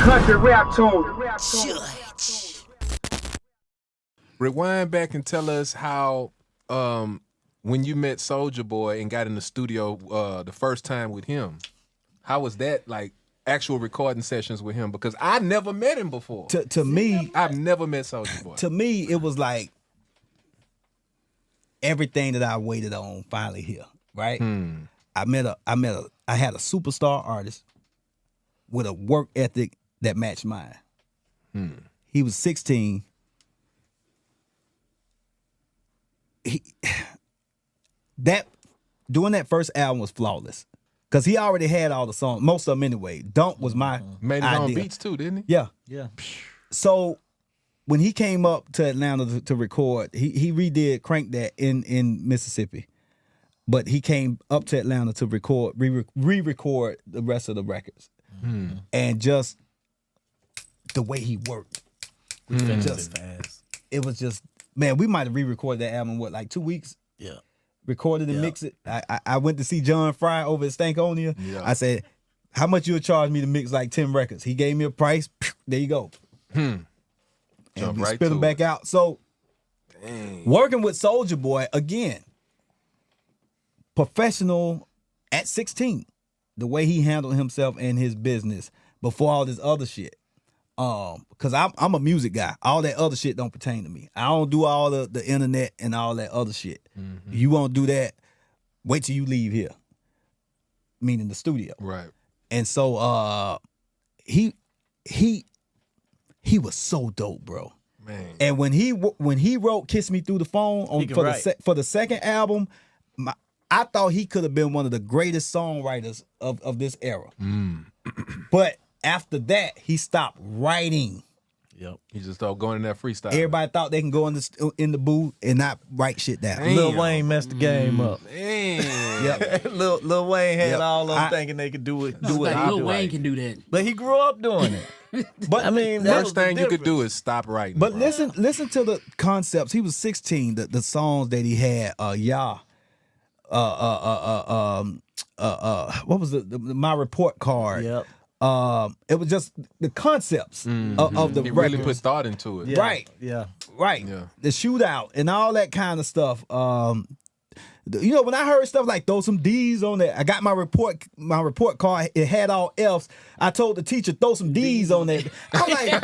Country rap tune. Rewind back and tell us how when you met SOULJA Boy and got in the studio the first time with him, how was that like actual recording sessions with him? Because I never met him before. To me, I've never met SOULJA Boy. To me, it was like everything that I waited on finally here, right? I had a superstar artist with a work ethic that matched mine. He was 16. Doing that first album was flawless because he already had all the songs, most of them anyway. Dunk was my Made his idea. own beats too, didn't he? Yeah. So when he came up to Atlanta to record, he redid Crank That in Mississippi, but he came up to Atlanta to record, re-record the rest of the records, and just the way he worked, it was just, man, we might have re-recorded that album in like 2 weeks. Yeah. Recorded and mixed it. I went to see John Fry over at Stankonia. Yeah. I said, how much you would charge me to mix like 10 records? He gave me a price. There you go. And Jump we right spit them to back it. out. So working with SOULJA Boy, again, professional at 16, the way he handled himself and his business before all this other shit. Cause I'm a music guy. All that other shit don't pertain to me. I don't do all the internet and all that other shit. You won't do that, wait till you leave here. Meaning the studio. Right. And so he was so dope, bro. Man. And when he wrote "Kiss Me Through the Phone" for the second album, I thought he could have been one of the greatest songwriters of this era. But after that, he stopped writing. Yep. He just started going in that freestyle. Everybody thought they can go in the booth and not write shit down. Damn. Lil Wayne messed the game up. Man. Yep. Lil Wayne had all of them thinking they could do it. Lil Wayne can do that. But he grew up doing it. But I mean, Worst thing you could do is stop writing. But bro. listen to the concepts. He was 16. The songs that he had, what was my report card? Yep. It was just the concepps of the he records. really put thought into it. Yeah. Right. Yeah. Right. Yeah. The shootout and all that kind of stuff. You know, when I heard stuff like throw some D's on there, I got my report card. It had all F's. I told the teacher throw some D's on there. I'm like,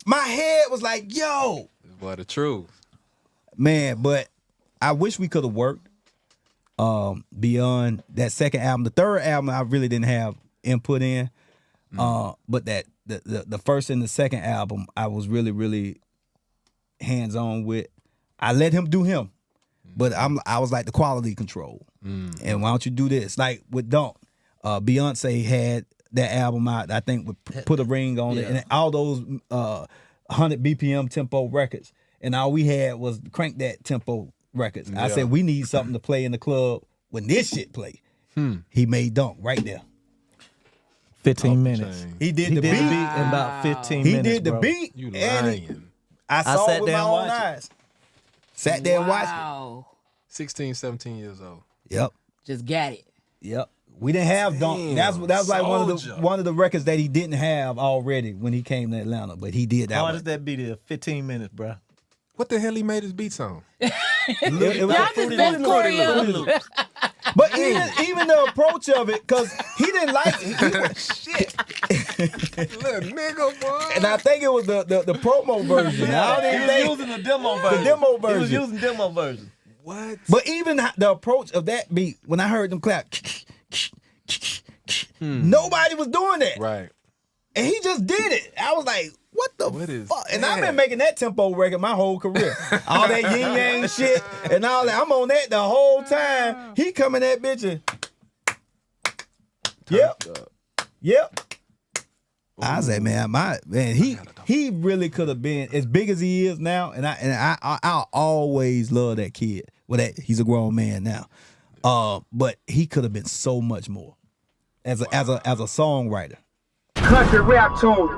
my head was like, yo, Boy, the truth. man. But I wish we could have worked beyond that second album. The third album, I really didn't have input in. But that the first and the second album, I was really, really hands on with. I let him do him, but I was like the quality control. And why don't you do this? Like with Dunk, Beyonce had that album out. I think with Put a Ring on it, and all those 100 BPM tempo records, and all we had was Crank That tempo records. I said we need something to play in the club when this shit play. He made Dunk right there. 15 minutes. chain. He did the beat. in about 15 He minutes. did the bro. beat. You and lying. I saw sat it with there my and own watched it. eyes. Sat there and watched it. Wow. 16, 17 years old. Yep. Just got it. Yep. We didn't have Dunk. That was like SOULJA. one of the records that he didn't have already when he came to Atlanta, but he did that How one. does that be there? 15 minutes, bro. What the hell he made his beats on? It was Y'all like just been Cory up. But even the approach of it, because he didn't like it. Shit. Little nigga, boy. And I think it was the promo version. I don't even He think was using the demo version. demo He was version. using demo version. What? But even the approach of that beat, when I heard them clap, nobody was doing that. Right. And he just did it. I was like, what is fuck? And that? I've been making that tempo record my whole career. All that yin yang shit and all that. I'm on that the whole time. He coming that bitch and yep. I was like, man, he really could have been as big as he is now, and I always love that kid. Well, he's a grown man now, but he could have been so much more as a songwriter. Country rap tune.